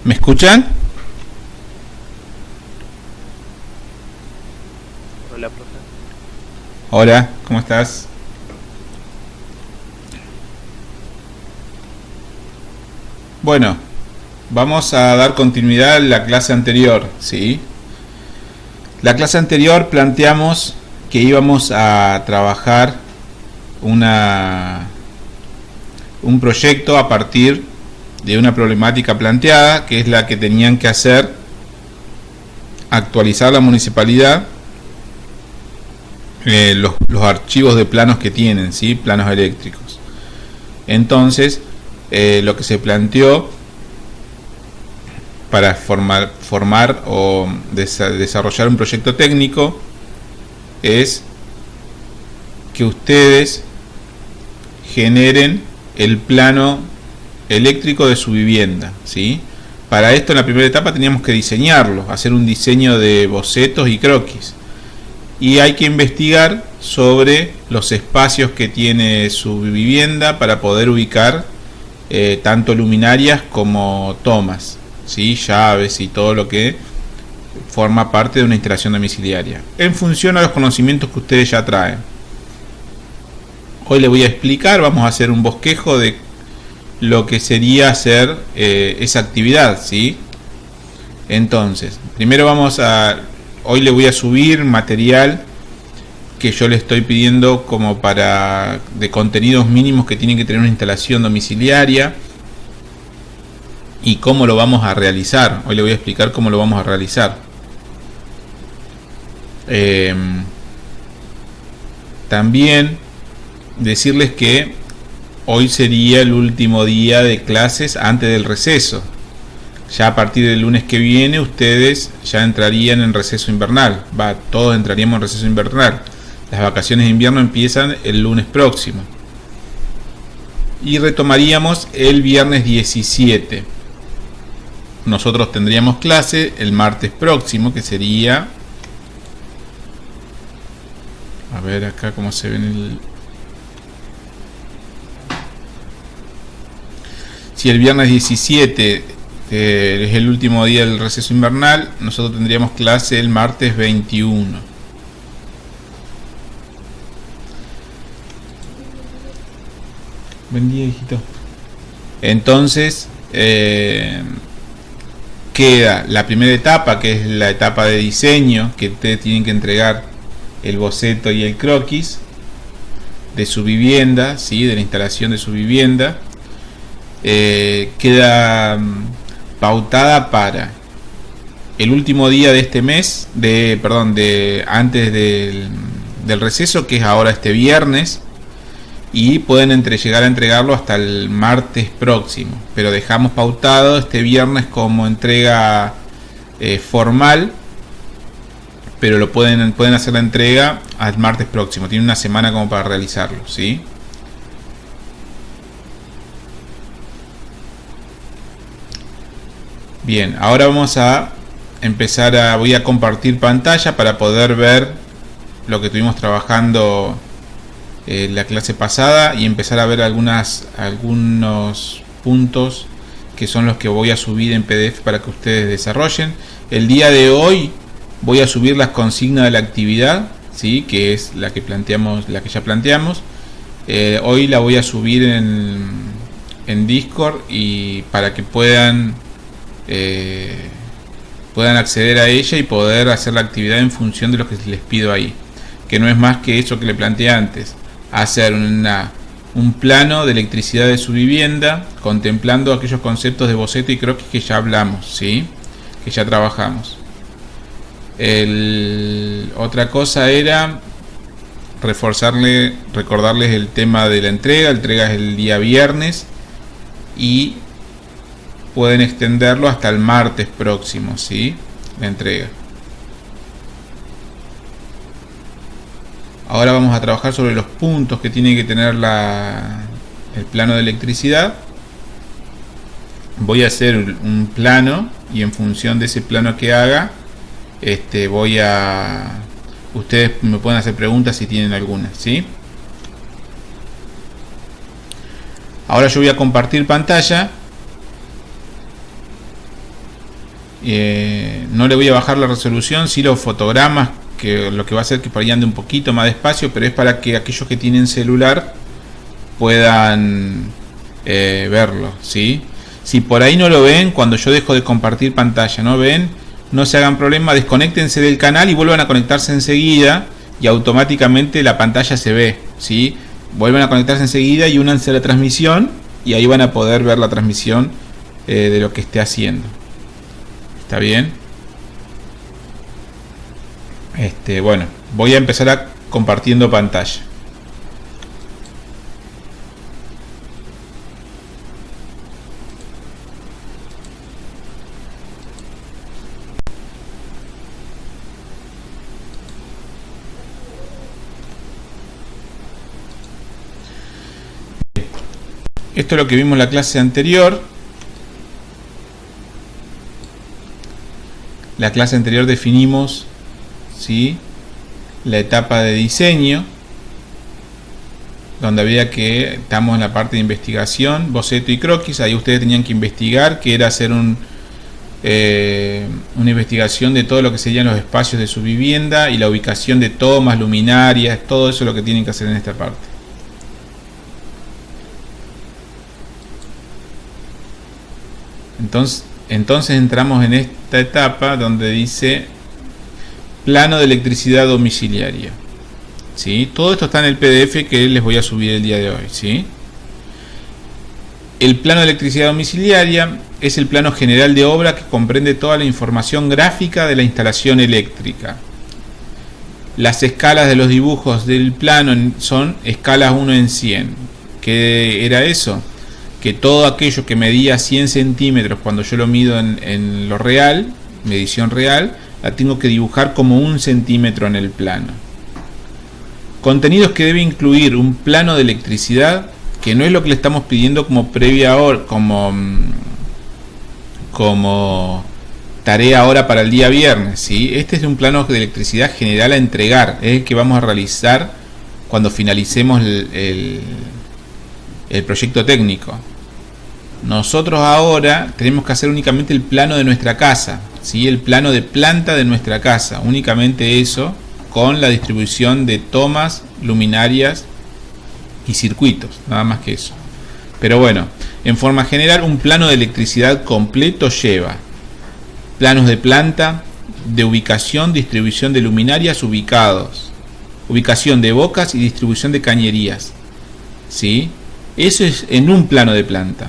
¿Me escuchan? Hola, profe. Hola, ¿cómo estás? Bueno, vamos a dar continuidad a la clase anterior, ¿sí? La clase anterior planteamos que íbamos a trabajar un proyecto a partir de una problemática planteada, que es la que tenían que hacer actualizar la municipalidad los archivos de planos que tienen, ¿sí? Planos eléctricos. Entonces, lo que se planteó para formar o desarrollar un proyecto técnico es que ustedes generen el plano eléctrico de su vivienda, ¿sí? Para esto, en la primera etapa teníamos que diseñarlo, hacer un diseño de bocetos y croquis, y hay que investigar sobre los espacios que tiene su vivienda para poder ubicar tanto luminarias como tomas, ¿sí? Llaves y todo lo que forma parte de una instalación domiciliaria, en función a los conocimientos que ustedes ya traen. Hoy les voy a explicar, vamos a hacer un bosquejo de lo que sería hacer esa actividad, ¿sí? Entonces, primero hoy le voy a subir material que yo le estoy pidiendo como de contenidos mínimos que tienen que tener una instalación domiciliaria y cómo lo vamos a realizar. Hoy le voy a explicar cómo lo vamos a realizar. También decirles que hoy sería el último día de clases antes del receso. Ya a partir del lunes que viene ustedes ya entrarían en receso invernal. Todos entraríamos en receso invernal. Las vacaciones de invierno empiezan el lunes próximo. Y retomaríamos el viernes 17. Nosotros tendríamos clase el martes próximo, que sería... A ver acá cómo se ve en el... Si el viernes 17 es el último día del receso invernal, nosotros tendríamos clase el martes 21. Buen día, hijito. Entonces, queda la primera etapa, que es la etapa de diseño, que ustedes tienen que entregar el boceto y el croquis de su vivienda, ¿sí? De la instalación de su vivienda. Queda pautada para el último día de este mes, antes del receso, que es ahora este viernes, y pueden llegar a entregarlo hasta el martes próximo, pero dejamos pautado este viernes como entrega formal, pero pueden hacer la entrega al martes próximo. Tienen una semana como para realizarlo, ¿sí? Bien, ahora vamos a empezar voy a compartir pantalla para poder ver lo que estuvimos trabajando la clase pasada y empezar a ver algunos puntos que son los que voy a subir en PDF para que ustedes desarrollen. El día de hoy voy a subir las consignas de la actividad, ¿sí? Que es la que ya planteamos. Hoy la voy a subir en Discord, y para que puedan acceder a ella y poder hacer la actividad en función de lo que les pido ahí, que no es más que eso que le planteé antes: hacer un plano de electricidad de su vivienda contemplando aquellos conceptos de boceto y croquis que ya hablamos, ¿sí? Que ya trabajamos. Otra cosa era recordarles el tema de la entrega. La entrega es el día viernes y pueden extenderlo hasta el martes próximo, ¿sí? La entrega. Ahora vamos a trabajar sobre los puntos que tiene que tener el plano de electricidad. Voy a hacer un plano y en función de ese plano que haga, ustedes me pueden hacer preguntas si tienen algunas, ¿sí? Ahora yo voy a compartir pantalla No le voy a bajar la resolución, sí los fotogramas, que lo que va a hacer que por ahí ande un poquito más despacio, pero es para que aquellos que tienen celular puedan verlo, ¿sí? Si por ahí no lo ven, cuando yo dejo de compartir pantalla, no ven, no se hagan problema, desconéctense del canal y vuelvan a conectarse enseguida y automáticamente la pantalla se ve, ¿sí? Vuelvan a conectarse enseguida y únanse a la transmisión y ahí van a poder ver la transmisión de lo que esté haciendo. ¿Está bien? Bueno, voy a empezar compartiendo pantalla. Esto es lo que vimos en la clase anterior. La clase anterior definimos, ¿sí?, la etapa de diseño, donde había que, estamos en la parte de investigación, boceto y croquis. Ahí ustedes tenían que investigar, que era hacer una investigación de todo lo que serían los espacios de su vivienda y la ubicación de tomas, luminarias, todo eso es lo que tienen que hacer en esta parte. Entonces entramos en esta etapa donde dice plano de electricidad domiciliaria, ¿sí? Todo esto está en el PDF que les voy a subir el día de hoy, ¿sí? El plano de electricidad domiciliaria es el plano general de obra que comprende toda la información gráfica de la instalación eléctrica. Las escalas de los dibujos del plano son escalas 1 en 100. ¿Qué era eso? Que todo aquello que medía 100 centímetros cuando yo lo mido en lo real, medición real, la tengo que dibujar como 1 centímetro en el plano. Contenidos que debe incluir un plano de electricidad, que no es lo que le estamos pidiendo como previa hora, como tarea ahora para el día viernes, ¿sí? Este es un plano de electricidad general a entregar, es el que vamos a realizar cuando finalicemos el proyecto técnico. Nosotros ahora tenemos que hacer únicamente el plano de nuestra casa, ¿sí? El plano de planta de nuestra casa, únicamente eso, con la distribución de tomas, luminarias y circuitos, nada más que eso. Pero bueno, en forma general, un plano de electricidad completo lleva planos de planta, de ubicación, distribución de luminarias ubicados, ubicación de bocas y distribución de cañerías, ¿sí? Eso es en un plano de planta.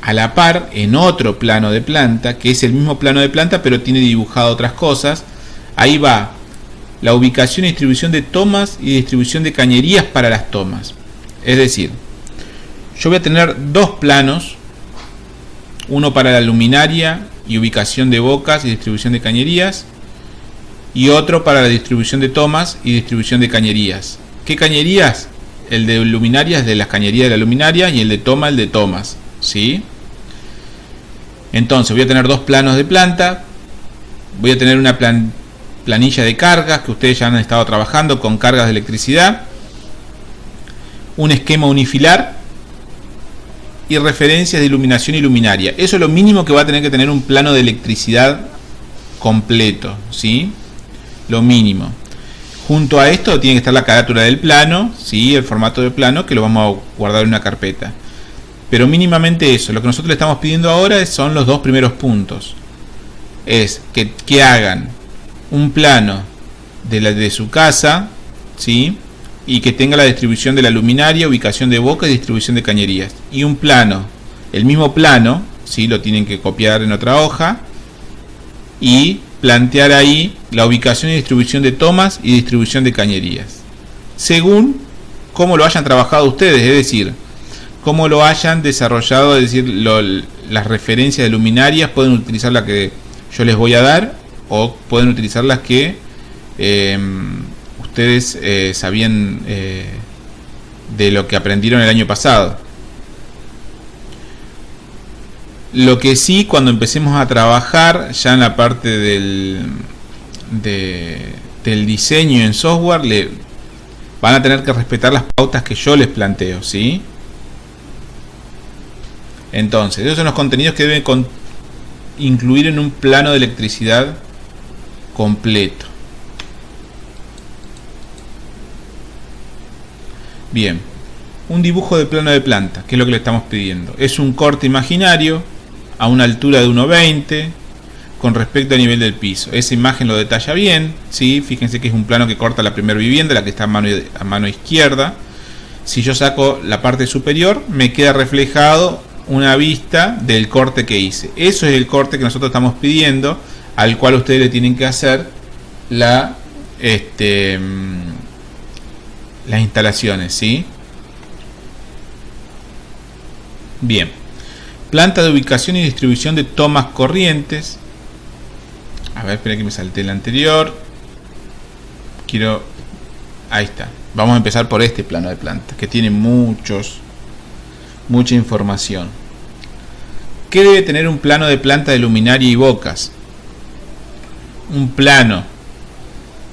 A la par, en otro plano de planta, que es el mismo plano de planta pero tiene dibujado otras cosas, ahí va la ubicación y distribución de tomas y distribución de cañerías para las tomas. Es decir, yo voy a tener dos planos, uno para la luminaria y ubicación de bocas y distribución de cañerías, y otro para la distribución de tomas y distribución de cañerías. ¿Qué cañerías? El de luminarias, de las cañerías de la luminaria, y el de toma, el de tomas, ¿sí? Entonces voy a tener dos planos de planta, voy a tener una planilla de cargas que ustedes ya han estado trabajando con cargas de electricidad, un esquema unifilar y referencias de iluminación y luminaria. Eso es lo mínimo que va a tener que tener un plano de electricidad completo, ¿sí? Lo mínimo. Junto a esto tiene que estar la carátula del plano, ¿sí? El formato del plano, que lo vamos a guardar en una carpeta. Pero mínimamente eso. Lo que nosotros le estamos pidiendo ahora son los dos primeros puntos. Es que hagan un plano de su casa, ¿sí? Y que tenga la distribución de la luminaria, ubicación de boca y distribución de cañerías. Y un plano, el mismo plano, ¿sí? Lo tienen que copiar en otra hoja y plantear ahí la ubicación y distribución de tomas y distribución de cañerías, según cómo lo hayan trabajado ustedes, es decir, cómo lo hayan desarrollado, es decir, las referencias de luminarias pueden utilizar la que yo les voy a dar o pueden utilizar las que ustedes sabían de lo que aprendieron el año pasado. Lo que sí, cuando empecemos a trabajar ya en la parte del diseño en software, van a tener que respetar las pautas que yo les planteo, ¿sí? Entonces, esos son los contenidos que deben incluir en un plano de electricidad completo. Bien, un dibujo de plano de planta, que es lo que le estamos pidiendo. Es un corte imaginario a una altura de 1,20 con respecto al nivel del piso. Esa imagen lo detalla bien, ¿sí? Fíjense que es un plano que corta la primera vivienda, la que está a mano izquierda. Si yo saco la parte superior, me queda reflejado una vista del corte que hice. Eso es el corte que nosotros estamos pidiendo, al cual ustedes le tienen que hacer las instalaciones, ¿sí? Bien. Planta de ubicación y distribución de tomas corrientes. A ver, espera que me salté el anterior. Ahí está. Vamos a empezar por este plano de planta, que tiene mucha información. ¿Qué debe tener un plano de planta de luminaria y bocas? Un plano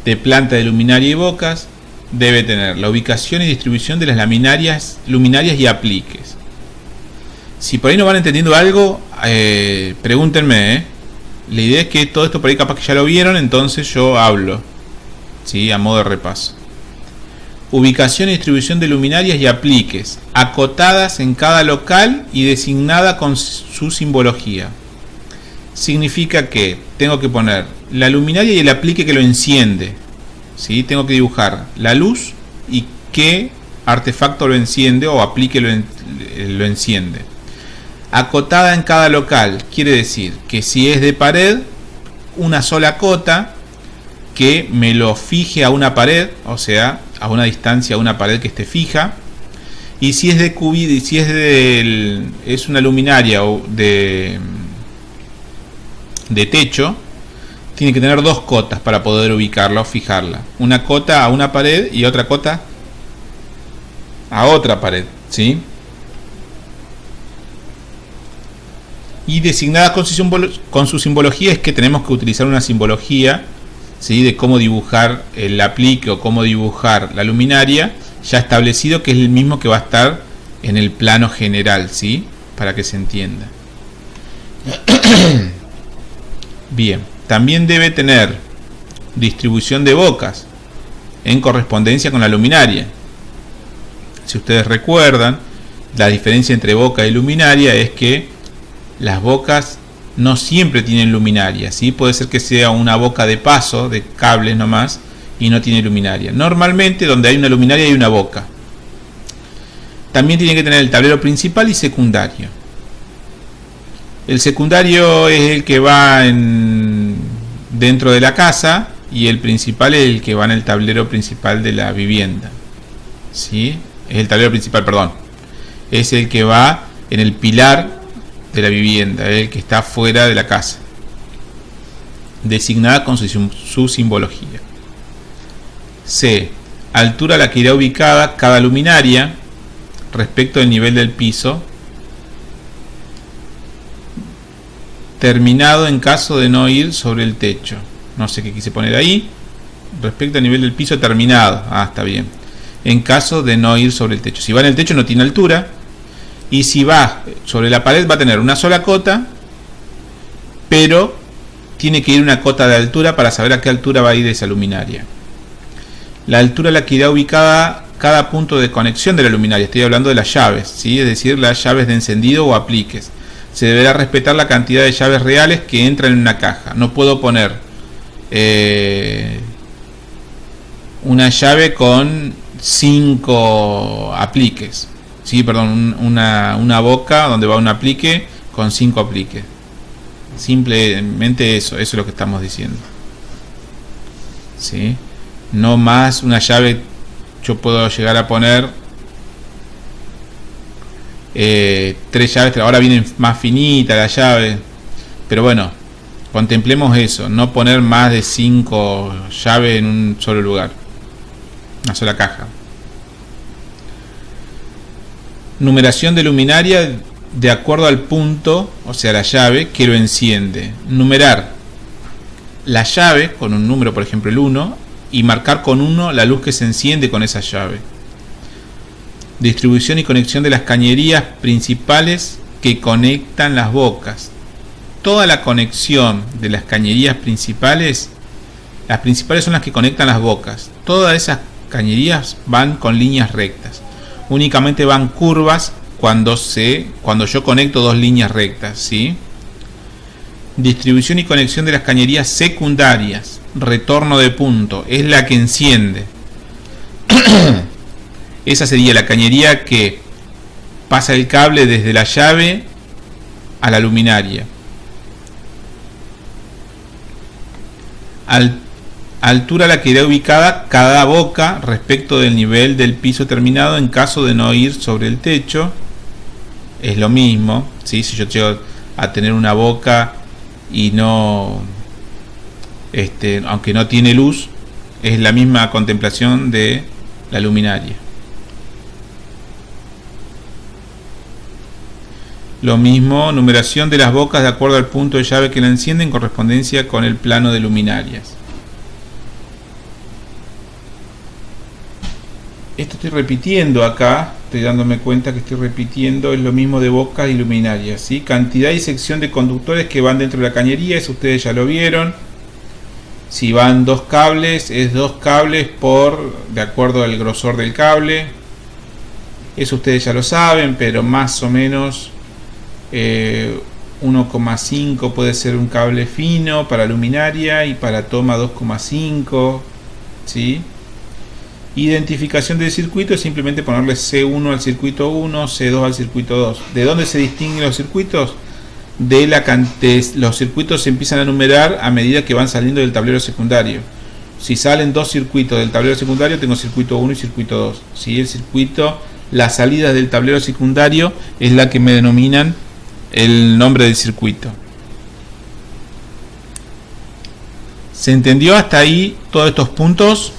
de planta de luminaria y bocas debe tener la ubicación y distribución de las luminarias y apliques. Si por ahí no van entendiendo algo, pregúntenme. La idea es que todo esto por ahí capaz que ya lo vieron, entonces yo hablo, ¿sí? A modo de repaso. Ubicación y distribución de luminarias y apliques, acotadas en cada local y designada con su simbología. Significa que tengo que poner la luminaria y el aplique que lo enciende, ¿sí? Tengo que dibujar la luz y qué artefacto lo enciende o aplique lo enciende. Acotada en cada local quiere decir que si es de pared, una sola cota que me lo fije a una pared, o sea, a una distancia a una pared que esté fija. Y si es de cubit, si es una luminaria o de techo, tiene que tener dos cotas para poder ubicarla o fijarla. Una cota a una pared y otra cota a otra pared, ¿sí? Y designada con su simbología, es que tenemos que utilizar una simbología, ¿sí? De cómo dibujar el aplique o cómo dibujar la luminaria, ya establecido, que es el mismo que va a estar en el plano general, ¿sí? Para que se entienda. Bien, también debe tener distribución de bocas en correspondencia con la luminaria. Si ustedes recuerdan, la diferencia entre boca y luminaria es que las bocas no siempre tienen luminaria, ¿sí? Puede ser que sea una boca de paso, de cables nomás, y no tiene luminaria. Normalmente donde hay una luminaria hay una boca. También tiene que tener el tablero principal y secundario. El secundario es el que va dentro de la casa y el principal es el que va en el tablero principal de la vivienda, ¿sí? Es el tablero principal, perdón. Es el que va en el pilar de la vivienda, el que está fuera de la casa, designada con su simbología. C. Altura a la que irá ubicada cada luminaria respecto del nivel del piso, terminado en caso de no ir sobre el techo. No sé qué quise poner ahí. Respecto al nivel del piso terminado. Está bien. En caso de no ir sobre el techo. Si va en el techo no tiene altura. Y si va sobre la pared va a tener una sola cota, pero tiene que ir una cota de altura para saber a qué altura va a ir esa luminaria. La altura a la que irá ubicada cada punto de conexión de la luminaria. Estoy hablando de las llaves, ¿sí? Es decir, las llaves de encendido o apliques. Se deberá respetar la cantidad de llaves reales que entran en una caja. No puedo poner una llave con 5 apliques. Sí, perdón, una boca donde va un aplique con 5 apliques. Simplemente eso es lo que estamos diciendo. ¿Sí? No más una llave, yo puedo llegar a poner 3 llaves, ahora vienen más finitas las llaves, pero bueno, contemplemos eso, no poner más de 5 llaves en un solo lugar, una sola caja. Numeración de luminaria de acuerdo al punto, o sea la llave que lo enciende. Numerar la llave con un número, por ejemplo el 1, y marcar con 1 la luz que se enciende con esa llave. Distribución y conexión de las cañerías principales que conectan las bocas. toda la conexión de las cañerías principales, las principales son las que conectan las bocas. Todas esas cañerías van con líneas rectas. Únicamente van curvas cuando yo conecto dos líneas rectas, ¿sí? Distribución y conexión de las cañerías secundarias. Retorno de punto. Es la que enciende. Esa sería la cañería que pasa el cable desde la llave a la luminaria. Altura a la que irá ubicada cada boca respecto del nivel del piso terminado en caso de no ir sobre el techo. Es lo mismo, ¿sí? Si yo llego a tener una boca y no, aunque no tiene luz, es la misma contemplación de la luminaria. Lo mismo, numeración de las bocas de acuerdo al punto de llave que la enciende en correspondencia con el plano de luminarias. Esto estoy repitiendo acá, estoy dándome cuenta que estoy repitiendo, es lo mismo de bocas y luminarias, ¿sí? Cantidad y sección de conductores que van dentro de la cañería, eso ustedes ya lo vieron. Si van dos cables, es dos cables de acuerdo al grosor del cable. Eso ustedes ya lo saben, pero más o menos 1,5 puede ser un cable fino para luminaria y para toma 2,5, ¿sí? Identificación del circuito es simplemente ponerle C1 al circuito 1, C2 al circuito 2. ¿De dónde se distinguen los circuitos? Los circuitos se empiezan a numerar a medida que van saliendo del tablero secundario. Si salen dos circuitos del tablero secundario, tengo circuito 1 y circuito 2. Si el circuito, las salidas del tablero secundario es la que me denominan el nombre del circuito. ¿Se entendió hasta ahí todos estos puntos?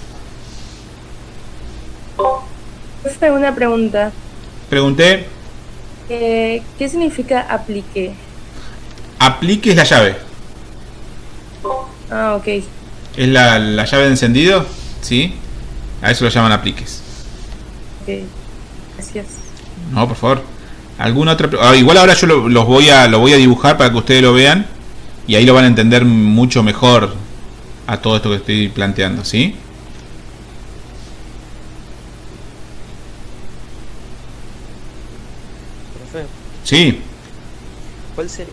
Una pregunta. Pregunté. ¿Qué significa aplique? Aplique es la llave. Ah, ok. Es la llave de encendido, ¿sí? A eso lo llaman apliques. Ok, gracias. No, por favor. ¿Alguna otra? Igual ahora yo lo voy a dibujar para que ustedes lo vean y ahí lo van a entender mucho mejor a todo esto que estoy planteando, ¿sí? Sí.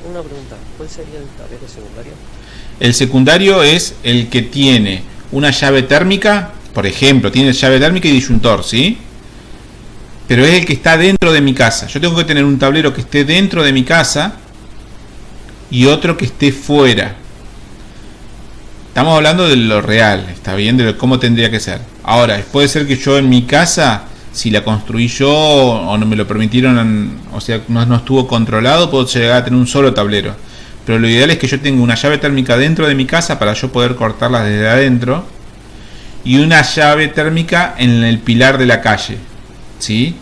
Una pregunta, ¿cuál sería el tablero secundario? El secundario es el que tiene una llave térmica, por ejemplo, tiene llave térmica y disyuntor, ¿sí? Pero es el que está dentro de mi casa. Yo tengo que tener un tablero que esté dentro de mi casa y otro que esté fuera. Estamos hablando de lo real, ¿está bien? De cómo tendría que ser. Ahora, puede ser que yo en mi casa, si la construí yo o no me lo permitieron, o sea, no estuvo controlado, puedo llegar a tener un solo tablero. Pero lo ideal es que yo tenga una llave térmica dentro de mi casa para yo poder cortarlas desde adentro y una llave térmica en el pilar de la calle, ¿sí?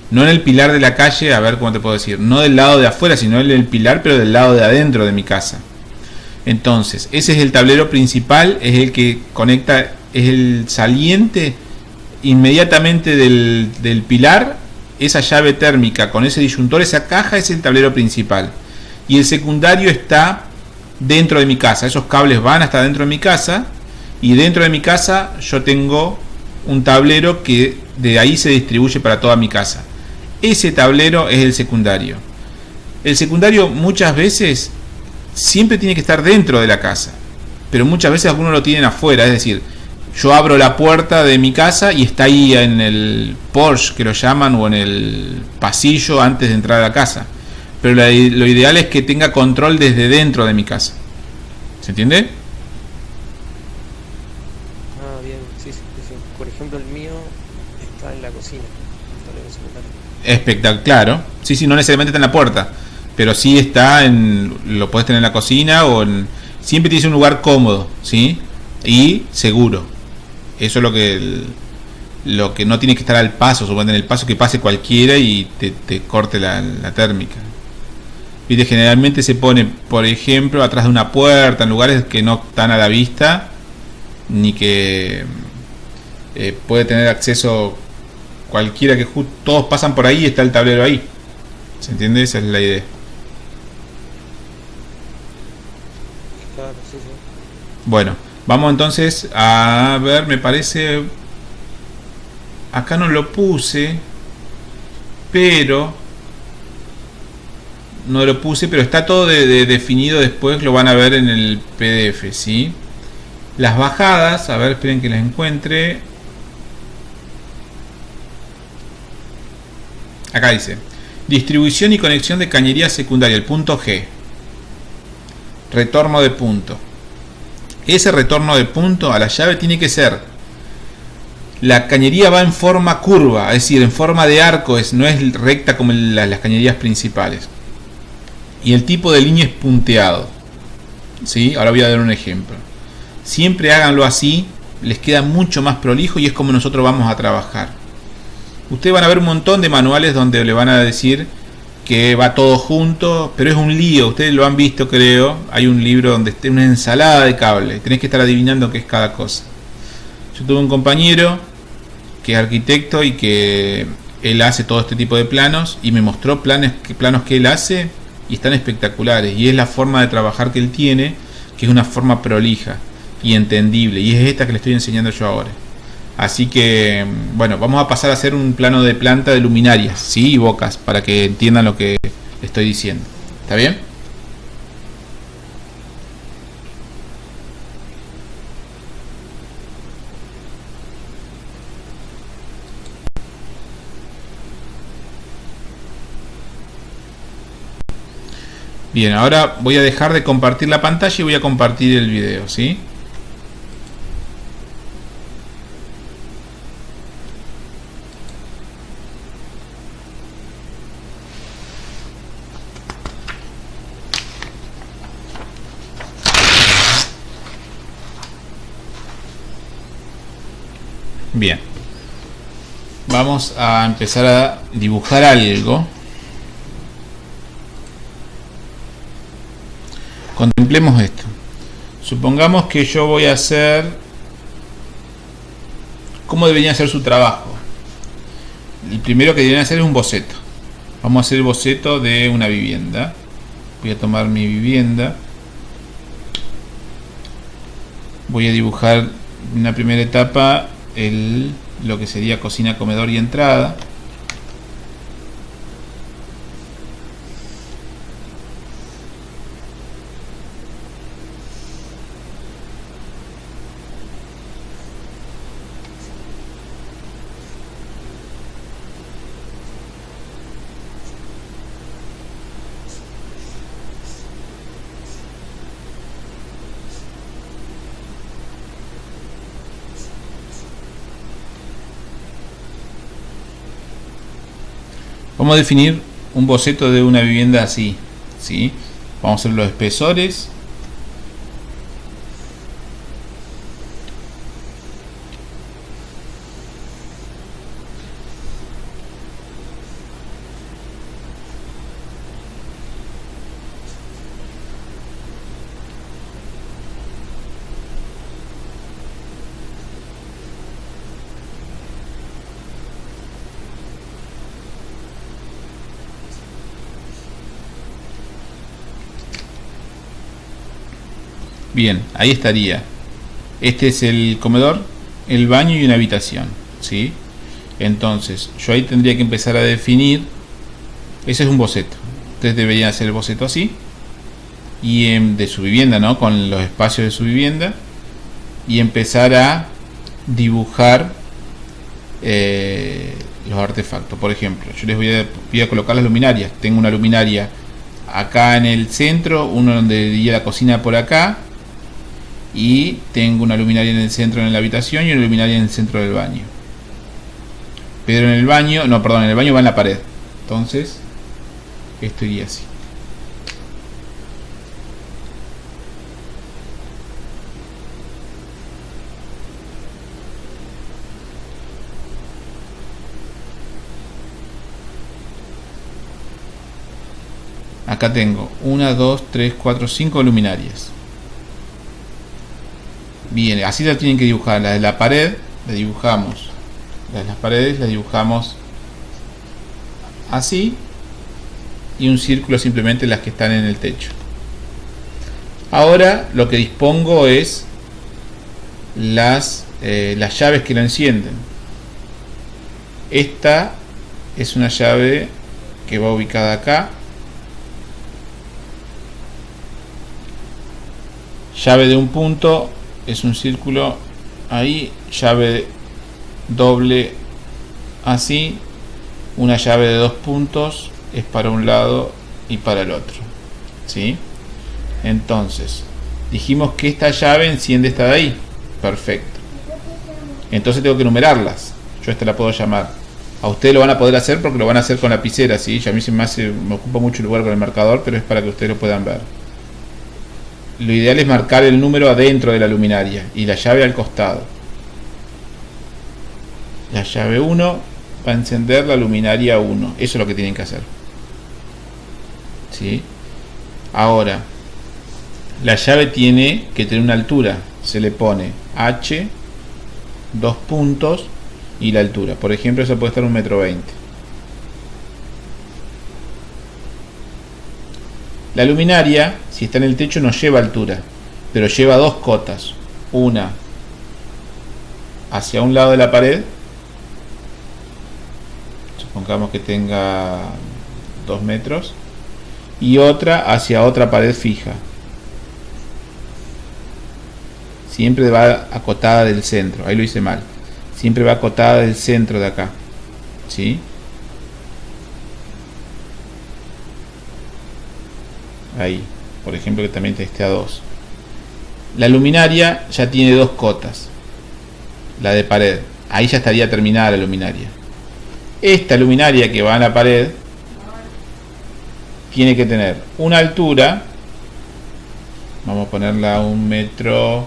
No en el pilar de la calle, a ver cómo te puedo decir, no del lado de afuera, sino en el pilar, pero del lado de adentro de mi casa. Entonces, ese es el tablero principal, es el que conecta, es el saliente inmediatamente del pilar. Esa llave térmica con ese disyuntor, esa caja es el tablero principal. Y el secundario está dentro de mi casa. Esos cables van hasta dentro de mi casa. Y dentro de mi casa yo tengo un tablero que de ahí se distribuye para toda mi casa. Ese tablero es el secundario. El secundario muchas veces siempre tiene que estar dentro de la casa. Pero muchas veces algunos lo tienen afuera. Es decir, yo abro la puerta de mi casa y está ahí en el porche, que lo llaman, o en el pasillo antes de entrar a la casa. Pero lo ideal es que tenga control desde dentro de mi casa. ¿Se entiende? Ah, bien, sí. Por ejemplo, el mío está en la cocina. Espectacular, claro. Sí, no necesariamente está en la puerta, pero sí está lo puedes tener en la cocina o siempre tienes un lugar cómodo, ¿sí? Y seguro. Eso es lo que no tiene que estar al paso, suponete en el paso que pase cualquiera y te corte la térmica. ¿Viste? Generalmente se pone, por ejemplo, atrás de una puerta, en lugares que no están a la vista, ni que puede tener acceso cualquiera, que todos pasan por ahí y está el tablero ahí. ¿Se entiende? Esa es la idea. Claro, sí, sí. Bueno, vamos entonces a ver, me parece... Acá no lo puse, pero... No lo puse, pero está todo definido después, lo van a ver en el PDF, ¿sí? Las bajadas, a ver, esperen que las encuentre. Acá dice, distribución y conexión de cañería secundaria, el punto G. Retorno de punto. Ese retorno de punto a la llave tiene que ser, la cañería va en forma curva, es decir, en forma de arco, no es recta como las cañerías principales. Y el tipo de línea es punteado, ¿sí? Ahora voy a dar un ejemplo. Siempre háganlo así, les queda mucho más prolijo y es como nosotros vamos a trabajar. Ustedes van a ver un montón de manuales donde le van a decir que va todo junto, pero es un lío. Ustedes lo han visto, creo. Hay un libro donde está una ensalada de cable. Tenés que estar adivinando qué es cada cosa. Yo tuve un compañero que es arquitecto y que él hace todo este tipo de planos y me mostró planos que él hace y están espectaculares. Y es la forma de trabajar que él tiene, que es una forma prolija y entendible. Y es esta que le estoy enseñando yo ahora. Así que, bueno, vamos a pasar a hacer un plano de planta de luminarias, ¿sí? Y bocas, para que entiendan lo que estoy diciendo. ¿Está bien? Bien, ahora voy a dejar de compartir la pantalla y voy a compartir el video, ¿sí? Bien, vamos a empezar a dibujar algo. Contemplemos esto. Supongamos que yo voy a hacer... ¿Cómo debería ser su trabajo? El primero que deberían hacer es un boceto. Vamos a hacer el boceto de una vivienda. Voy a tomar mi vivienda. Voy a dibujar en una primera etapa lo que sería cocina, comedor y entrada. Vamos a definir un boceto de una vivienda así, ¿sí? Vamos a hacer los espesores. Bien, ahí estaría. Este es el comedor, el baño y una habitación, ¿sí? Entonces, yo ahí tendría que empezar a definir. Ese es un boceto. Ustedes deberían hacer el boceto así. Y de su vivienda, ¿no? Con los espacios de su vivienda. Y empezar a dibujar los artefactos. Por ejemplo, yo les voy a colocar las luminarias. Tengo una luminaria acá en el centro, uno donde iría la cocina por acá. Y tengo una luminaria en el centro de la habitación y una luminaria en el centro del baño. Pero en el baño, no, perdón, en el baño va en la pared. Entonces, esto iría así. Acá tengo 1, 2, 3, 4, 5 luminarias. Bien, así la tienen que dibujar. La de la pared la dibujamos. Las paredes las dibujamos así. Y un círculo simplemente las que están en el techo. Ahora lo que dispongo es las llaves que lo encienden. Esta es una llave que va ubicada acá. Llave de un punto es un círculo ahí. Llave doble así. Una llave de 2 puntos es para un lado y para el otro, ¿sí? Entonces dijimos que esta llave enciende esta de ahí. Perfecto. Entonces tengo que numerarlas. Yo esta la puedo llamar. A ustedes lo van a poder hacer porque lo van a hacer con lapicera, ¿sí? Y a mí me ocupa mucho lugar con el marcador, pero es para que ustedes lo puedan ver. Lo ideal es marcar el número adentro de la luminaria y la llave al costado. La llave 1 va a encender la luminaria 1. Eso es lo que tienen que hacer, ¿sí? Ahora, la llave tiene que tener una altura. Se le pone H, 2 puntos y la altura. Por ejemplo, eso puede estar 1,20 m. La luminaria, si está en el techo, no lleva altura, pero lleva 2 cotas. Una hacia un lado de la pared. Supongamos que tenga 2 metros. Y otra hacia otra pared fija. Siempre va acotada del centro. Ahí lo hice mal. Siempre va acotada del centro de acá, ¿sí? Ahí, por ejemplo, que también esté a 2. La luminaria ya tiene 2 cotas. La de pared. Ahí ya estaría terminada la luminaria. Esta luminaria que va en la pared tiene que tener una altura. Vamos a ponerla a 1,50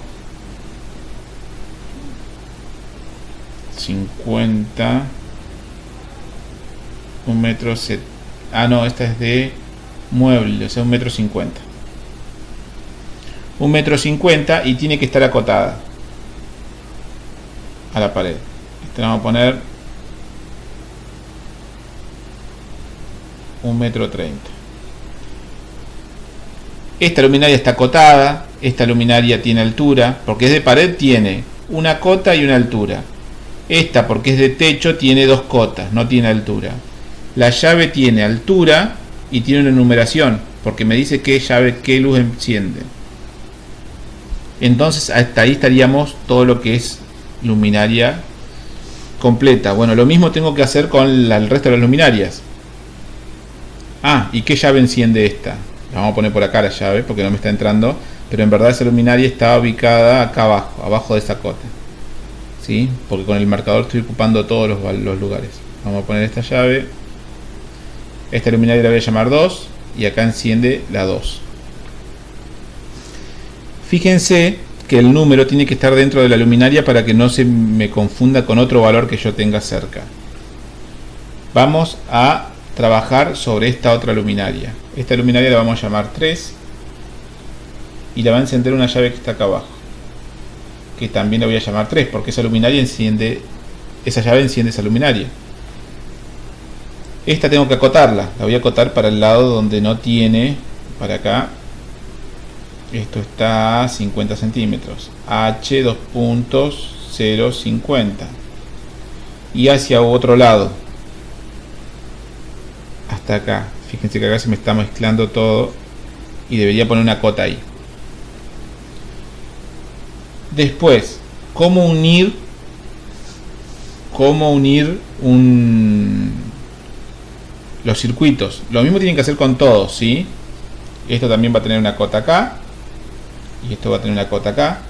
m. 1,70 m. Ah, no, esta es de mueble, o sea, 1,50 m. 1,50 m y tiene que estar acotada a la pared. Esta la vamos a poner 1,30 m. Esta luminaria está acotada. Esta luminaria tiene altura. Porque es de pared, tiene una cota y una altura. Esta, porque es de techo, tiene 2 cotas, no tiene altura. La llave tiene altura y tiene una numeración, porque me dice qué llave, qué luz enciende. Entonces hasta ahí estaríamos todo lo que es luminaria completa. Bueno, lo mismo tengo que hacer con el resto de las luminarias. Ah, ¿y qué llave enciende esta? La vamos a poner por acá la llave porque no me está entrando, pero en verdad esa luminaria está ubicada acá abajo, abajo de esa cota, ¿sí? Porque con el marcador estoy ocupando todos los lugares. Vamos a poner esta llave. Esta luminaria la voy a llamar 2 y acá enciende la 2. Fíjense que el número tiene que estar dentro de la luminaria para que no se me confunda con otro valor que yo tenga cerca. Vamos a trabajar sobre esta otra luminaria. Esta luminaria la vamos a llamar 3 y la va a encender una llave que está acá abajo, que también la voy a llamar 3 porque esa luminaria enciende, esa llave enciende esa luminaria. Esta tengo que acotarla, la voy a acotar para el lado donde no tiene, para acá. Esto está a 50 centímetros. H 2 puntos 0,50 y hacia otro lado hasta acá. Fíjense que acá se me está mezclando todo y debería poner una cota ahí. Después, ¿cómo unir los circuitos? Lo mismo tienen que hacer con todos, ¿sí? Esto también va a tener una cota acá y esto va a tener una cota acá.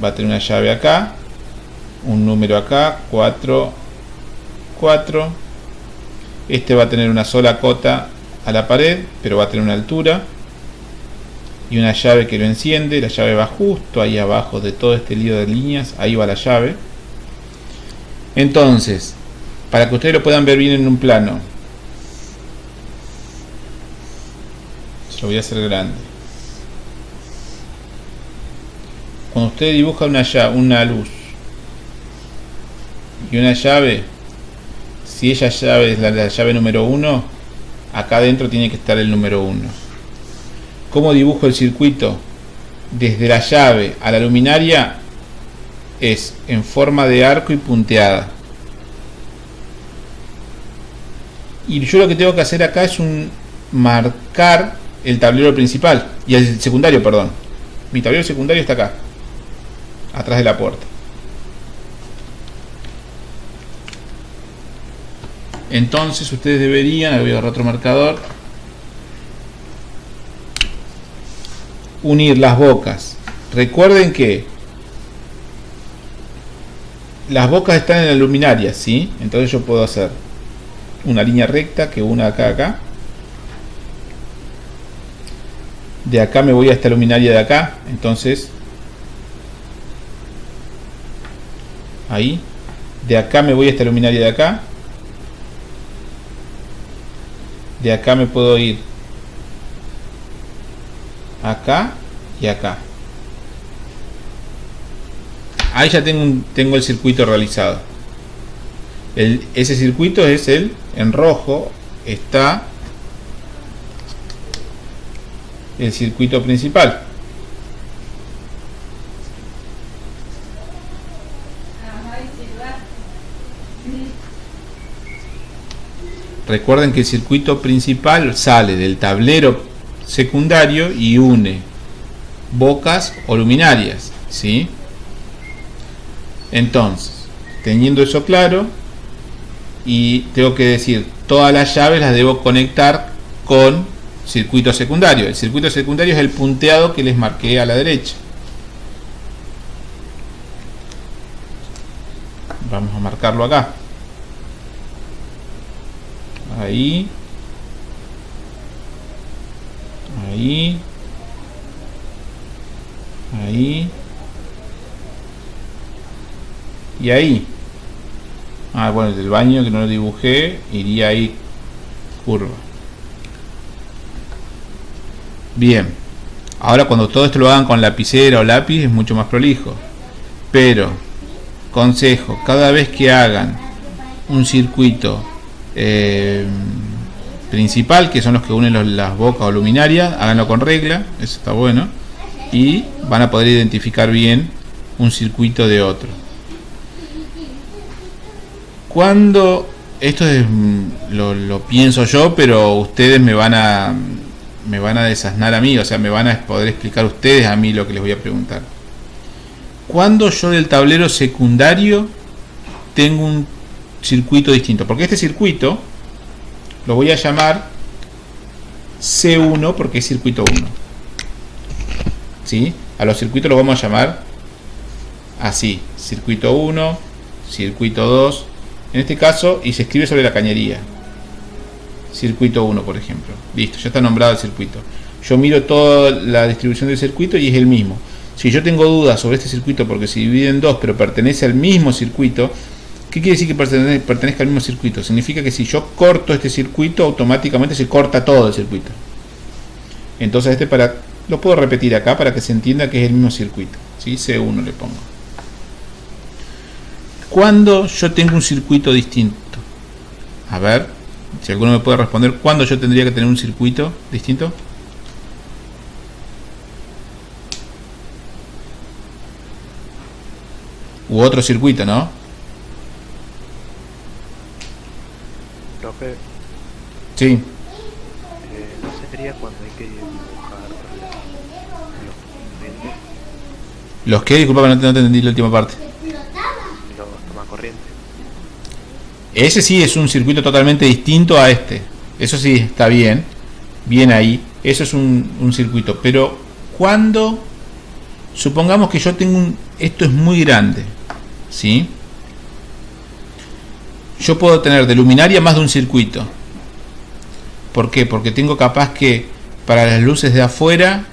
Va a tener una llave acá, un número acá, 4, 4. Este va a tener una sola cota a la pared, pero va a tener una altura y una llave que lo enciende. La llave va justo ahí abajo de todo este lío de líneas. Ahí va la llave. Entonces, para que ustedes lo puedan ver bien en un plano, lo voy a hacer grande. Cuando usted dibuja una luz y una llave, si esa llave es la llave número 1, acá adentro tiene que estar el número 1. ¿Cómo dibujo el circuito? desde la llave a la luminaria es en forma de arco y punteada. Y yo lo que tengo que hacer acá es marcar el tablero principal y el secundario, perdón. Mi tablero secundario está acá, atrás de la puerta. Entonces ustedes deberían, voy a agarrar otro marcador, unir las bocas. Recuerden que las bocas están en la luminaria, ¿sí? Entonces yo puedo hacer una línea recta que una acá a acá. De acá me voy a esta luminaria de acá, entonces ahí. De acá me voy a esta luminaria de acá. De acá me puedo ir acá y acá. Ahí ya tengo el circuito realizado. Ese circuito es en rojo está el circuito principal. Recuerden que el circuito principal sale del tablero secundario y une bocas o luminarias, ¿sí? Entonces, teniendo eso claro, y tengo que decir, todas las llaves las debo conectar con circuito secundario. El circuito secundario es el punteado que les marqué a la derecha. Vamos a marcarlo acá. Ahí. Ahí. Ahí. Y ahí. Bueno, el del baño que no lo dibujé, iría ahí curva. Bien. Ahora cuando todo esto lo hagan con lapicera o lápiz es mucho más prolijo. Pero, consejo, cada vez que hagan un circuito principal, que son los que unen las bocas o luminarias, háganlo con regla, eso está bueno. Y van a poder identificar bien un circuito de otro. Cuando esto es, lo pienso yo, pero ustedes me van a desasnar a mí, o sea, me van a poder explicar ustedes a mí lo que les voy a preguntar. Cuando yo del tablero secundario tengo un circuito distinto, porque este circuito lo voy a llamar C1 porque es circuito 1, ¿sí? A los circuitos los vamos a llamar así: circuito 1, circuito 2, en este caso, y se escribe sobre la cañería, circuito 1, por ejemplo. Listo, ya está nombrado el circuito. Yo miro toda la distribución del circuito y es el mismo. Si yo tengo dudas sobre este circuito porque se divide en dos pero pertenece al mismo circuito, ¿qué quiere decir que pertenezca al mismo circuito? Significa que si yo corto este circuito, automáticamente se corta todo el circuito. Entonces lo puedo repetir acá para que se entienda que es el mismo circuito, ¿sí? C1 le pongo. Cuando yo tengo un circuito distinto, a ver si alguno me puede responder, ¿cuándo yo tendría que tener un circuito distinto? U otro circuito, ¿no? Profe, Sí. ¿no sería cuando hay que dibujar los corrientes, ¿Los qué? Disculpa, no te entendí la última parte. los tomacorrientes? Ese sí es un circuito totalmente distinto a este. Eso sí está bien. Bien ahí. Eso es un circuito. Pero cuando supongamos que yo tengo esto es muy grande, ¿sí? Yo puedo tener de luminaria más de un circuito. ¿Por qué? Porque tengo capaz que para las luces de afuera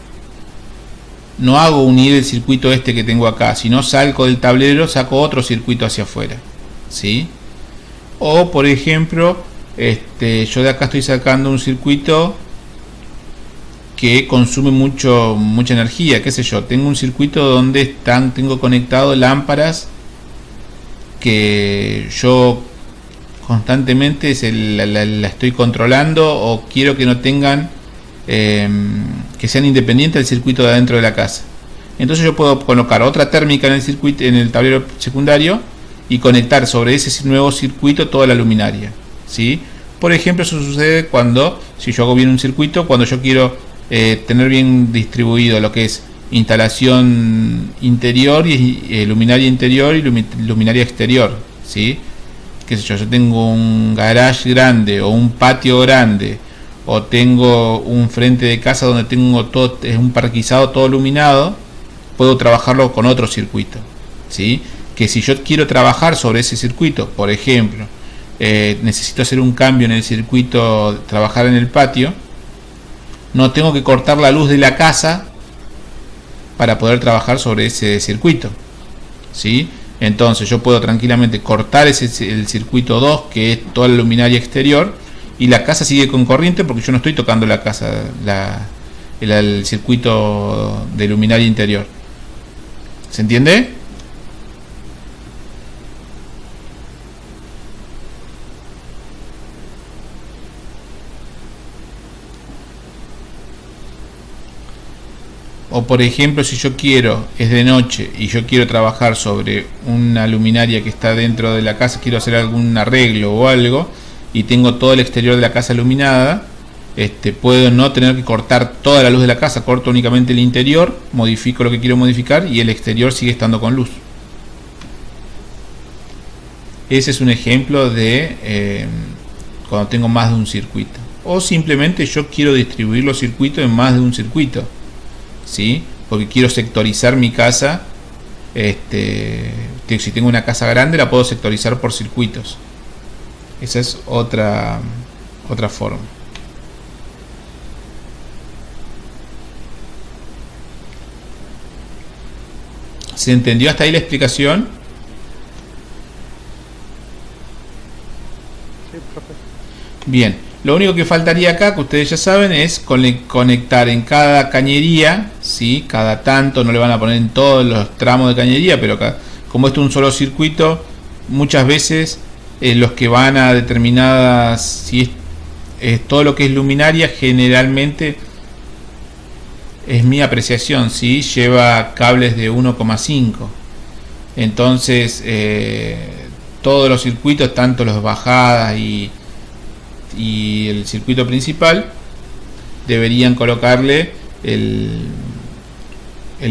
no hago unir el circuito este que tengo acá, sino salgo del tablero, saco otro circuito hacia afuera, ¿sí? O por ejemplo, yo de acá estoy sacando un circuito que consume mucha energía, qué sé yo. Tengo un circuito donde tengo conectado lámparas que yo constantemente la estoy controlando, o quiero que no tengan que sean independientes del circuito de adentro de la casa. entonces yo puedo colocar otra térmica en el circuito, en el tablero secundario, y conectar sobre ese nuevo circuito toda la luminaria, ¿sí? Por ejemplo, eso sucede cuando, si yo hago bien un circuito, cuando yo quiero tener bien distribuido lo que es instalación interior y luminaria interior y luminaria exterior, ¿sí? Qué sé yo, yo tengo un garage grande o un patio grande, o tengo un frente de casa donde tengo todo, es un parquizado todo iluminado, puedo trabajarlo con otro circuito, ¿sí? Que si yo quiero trabajar sobre ese circuito, por ejemplo, necesito hacer un cambio en el circuito, trabajar en el patio, no tengo que cortar la luz de la casa para poder trabajar sobre ese circuito, ¿sí? Entonces yo puedo tranquilamente cortar el circuito 2, que es toda la luminaria exterior, y la casa sigue con corriente porque yo no estoy tocando la casa, el circuito de luminaria interior. ¿Se entiende? O por ejemplo, si yo quiero, es de noche y yo quiero trabajar sobre una luminaria que está dentro de la casa, quiero hacer algún arreglo o algo, y tengo todo el exterior de la casa iluminada, puedo no tener que cortar toda la luz de la casa, corto únicamente el interior, modifico lo que quiero modificar y el exterior sigue estando con luz. Ese es un ejemplo de cuando tengo más de un circuito. O simplemente yo quiero distribuir los circuitos en más de un circuito, ¿sí? Porque quiero sectorizar mi casa. Si tengo una casa grande, la puedo sectorizar por circuitos. Esa es otra forma. ¿Se entendió hasta ahí la explicación? Sí, profe. Bien, lo único que faltaría acá, que ustedes ya saben, es conectar en cada cañería, ¿sí? Cada tanto, no le van a poner en todos los tramos de cañería, pero como esto es un solo circuito, muchas veces los que van a determinadas, si es todo lo que es luminaria, generalmente es mi apreciación, ¿sí? Lleva cables de 1,5. Entonces todos los circuitos, tanto los bajadas y el circuito principal, deberían colocarle el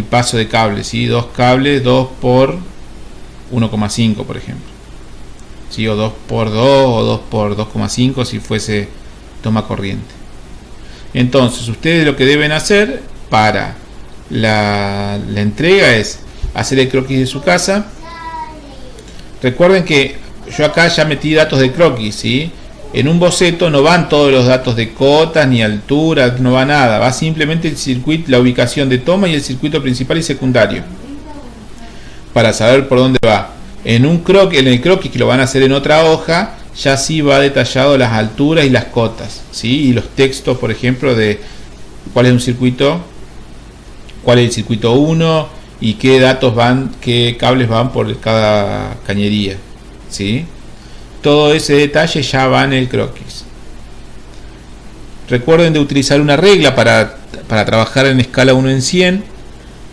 paso de cables, ¿sí? Dos cables, 2 por 1,5 por ejemplo, ¿sí? O 2 por 2 o 2 por 2,5 si fuese toma corriente. Entonces ustedes lo que deben hacer para la entrega es hacer el croquis de su casa. Recuerden que yo acá ya metí datos de croquis, ¿sí? En un boceto no van todos los datos de cotas ni altura, no va nada, va simplemente el circuito, la ubicación de toma y el circuito principal y secundario, para saber por dónde va. En el croquis, que lo van a hacer en otra hoja, ya sí va detallado las alturas y las cotas, ¿sí? Y los textos, por ejemplo, de cuál es un circuito, cuál es el circuito 1 y qué datos van, qué cables van por cada cañería, ¿sí? Todo ese detalle ya va en el croquis. Recuerden de utilizar una regla para trabajar en escala 1 en 100.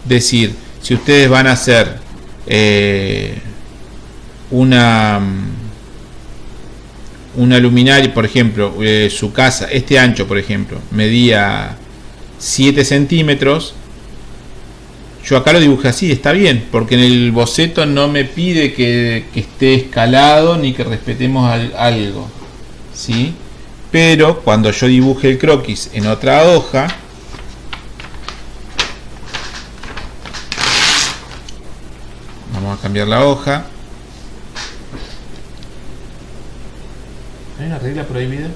Decir, si ustedes van a hacer una luminaria, por ejemplo, su casa, este ancho, por ejemplo, medía 7 centímetros. Yo acá lo dibujé así, está bien, porque en el boceto no me pide que esté escalado ni que respetemos algo, ¿sí? Pero cuando yo dibuje el croquis en otra hoja, vamos a cambiar la hoja. ¿Hay una regla prohibida?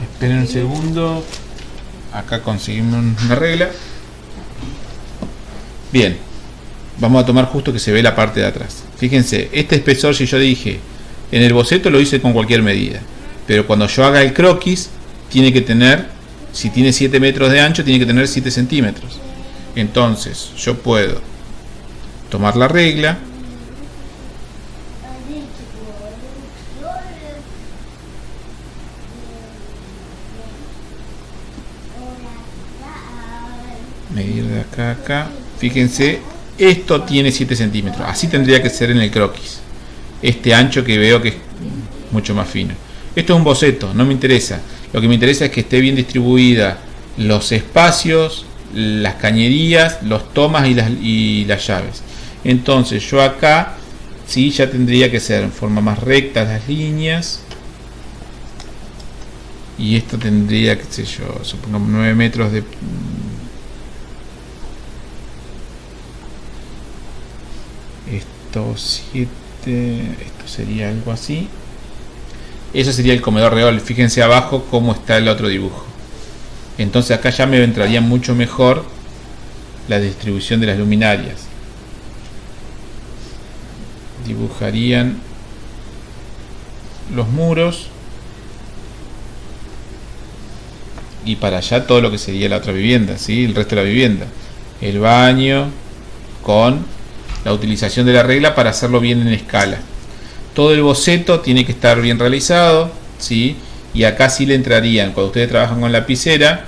Esperen un segundo. Acá conseguimos una regla. Bien, vamos a tomar justo que se ve la parte de atrás. Fíjense, este espesor, si yo dije en el boceto, lo hice con cualquier medida, pero cuando yo haga el croquis tiene que tener, si tiene 7 metros de ancho, tiene que tener 7 centímetros. Entonces yo puedo tomar la regla, Medir de acá a acá. Fíjense, esto tiene 7 centímetros. Así tendría que ser en el croquis. Este ancho que veo que es mucho más fino. Esto es un boceto, no me interesa. Lo que me interesa es que esté bien distribuida los espacios, las cañerías, los tomas y las llaves. Entonces yo acá sí ya tendría que ser en forma más recta las líneas. Y esto tendría, qué sé yo, supongamos 9 metros de... Esto 7, esto sería algo así. Eso sería el comedor real. Fíjense abajo cómo está el otro dibujo. Entonces acá ya me entraría mucho mejor la distribución de las luminarias. Dibujarían los muros y para allá todo lo que sería la otra vivienda, ¿sí? El resto de la vivienda, el baño, con la utilización de la regla para hacerlo bien en escala. Todo el boceto tiene que estar bien realizado, ¿sí? Y acá sí le entrarían, cuando ustedes trabajan con lapicera,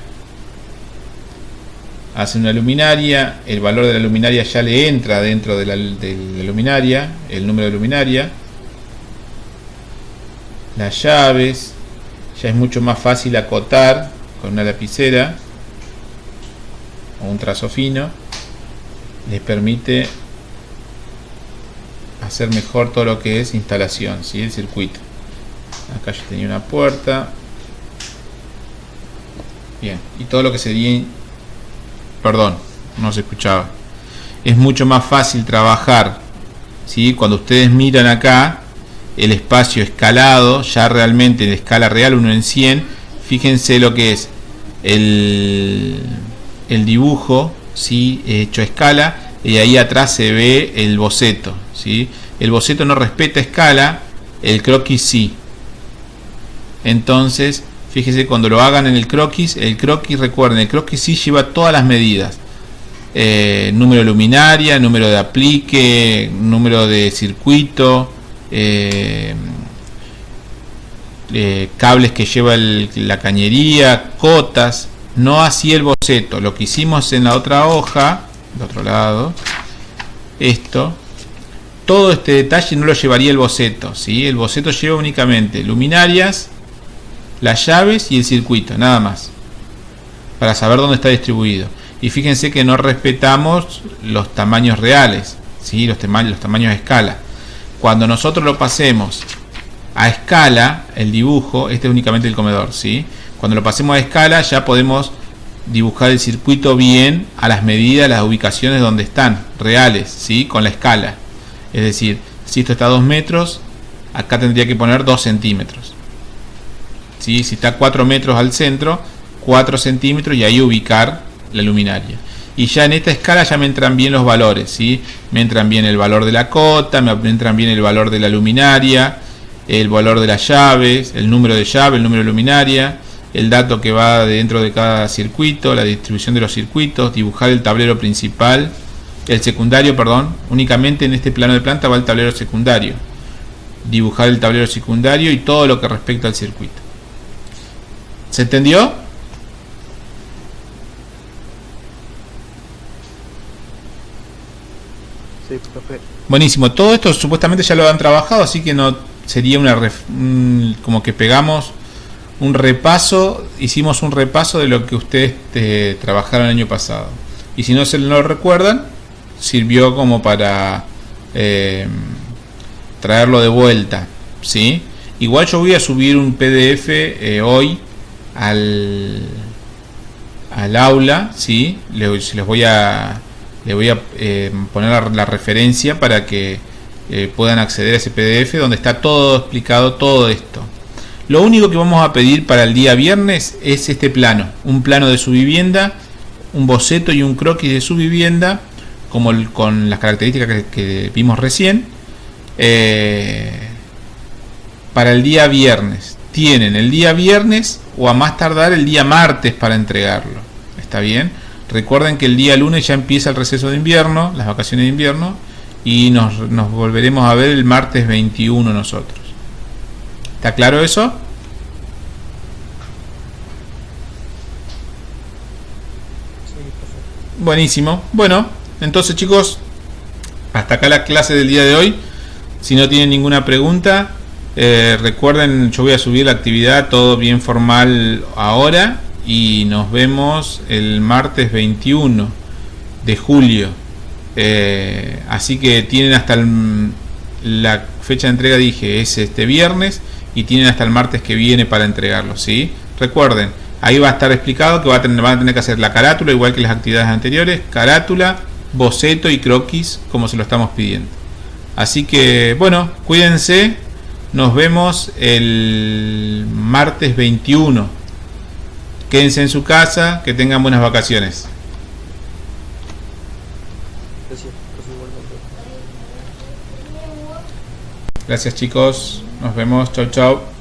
hacen una luminaria, el valor de la luminaria ya le entra dentro de la luminaria, el número de luminaria, las llaves, ya es mucho más fácil acotar con una lapicera o un trazo fino, les permite hacer mejor todo lo que es instalación, ¿sí? El circuito. Acá yo tenía una puerta, bien, y todo lo que sería, perdón, no se escuchaba, es mucho más fácil trabajar, ¿sí? Cuando ustedes miran acá el espacio escalado, ya realmente en escala real 1 en 100, fíjense lo que es el dibujo, ¿sí? Hecho a escala, y ahí atrás se ve el boceto, ¿sí? El boceto no respeta escala, el croquis sí. Entonces fíjense, cuando lo hagan en el croquis recuerden, el croquis sí lleva todas las medidas, número de luminaria, número de aplique, número de circuito, cables que lleva la cañería, cotas. No así el boceto. Lo que hicimos en la otra hoja, de otro lado, todo este detalle no lo llevaría el boceto, ¿sí? El boceto lleva únicamente luminarias, las llaves y el circuito, nada más, para saber dónde está distribuido. Y fíjense que no respetamos los tamaños reales, ¿sí? Los tamaños a escala. Cuando nosotros lo pasemos a escala, el dibujo, este es únicamente el comedor, ¿sí? Cuando lo pasemos a escala ya podemos dibujar el circuito bien a las medidas, las ubicaciones donde están reales, ¿sí? Con la escala. Es decir, si esto está a 2 metros, acá tendría que poner 2 centímetros, ¿sí? Si está a 4 metros al centro, 4 centímetros, y ahí ubicar la luminaria. Y ya en esta escala ya me entran bien los valores, ¿sí? Me entran bien el valor de la cota, me entran bien el valor de la luminaria, el valor de las llaves, el número de llave, el número de luminaria, el dato que va dentro de cada circuito, la distribución de los circuitos, dibujar el tablero principal, el secundario, perdón, únicamente en este plano de planta va el tablero secundario, dibujar el tablero secundario y todo lo que respecta al circuito. ¿Se entendió? Sí, profe. Buenísimo, todo esto supuestamente ya lo han trabajado, así que no sería como que pegamos un repaso, hicimos un repaso de lo que ustedes trabajaron el año pasado. Y si no se lo recuerdan, sirvió como para traerlo de vuelta, ¿sí? Igual yo voy a subir un PDF hoy al aula, ¿sí? Le voy a poner la referencia para que puedan acceder a ese PDF donde está todo explicado, todo esto. Lo único que vamos a pedir para el día viernes es este plano, un plano de su vivienda, un boceto y un croquis de su vivienda, como con las características que vimos recién, para el día viernes. Tienen el día viernes o a más tardar el día martes para entregarlo. ¿Está bien? Recuerden que el día lunes ya empieza el receso de invierno, las vacaciones de invierno, y nos volveremos a ver el martes 21 nosotros. ¿Está claro eso? profe. Buenísimo. Bueno, entonces chicos, hasta acá la clase del día de hoy. Si no tienen ninguna pregunta, recuerden, yo voy a subir la actividad todo bien formal ahora y nos vemos el martes 21 de julio. Así que tienen hasta la fecha de entrega, dije, es este viernes, y tienen hasta el martes que viene para entregarlo, ¿sí? Recuerden, ahí va a estar explicado que van a tener que hacer la carátula, igual que las actividades anteriores, carátula, boceto y croquis, como se lo estamos pidiendo. Así que, bueno, cuídense, nos vemos el martes 21. Quédense en su casa, que tengan buenas vacaciones. Gracias, profe, igualmente. Gracias chicos, nos vemos, chau chau.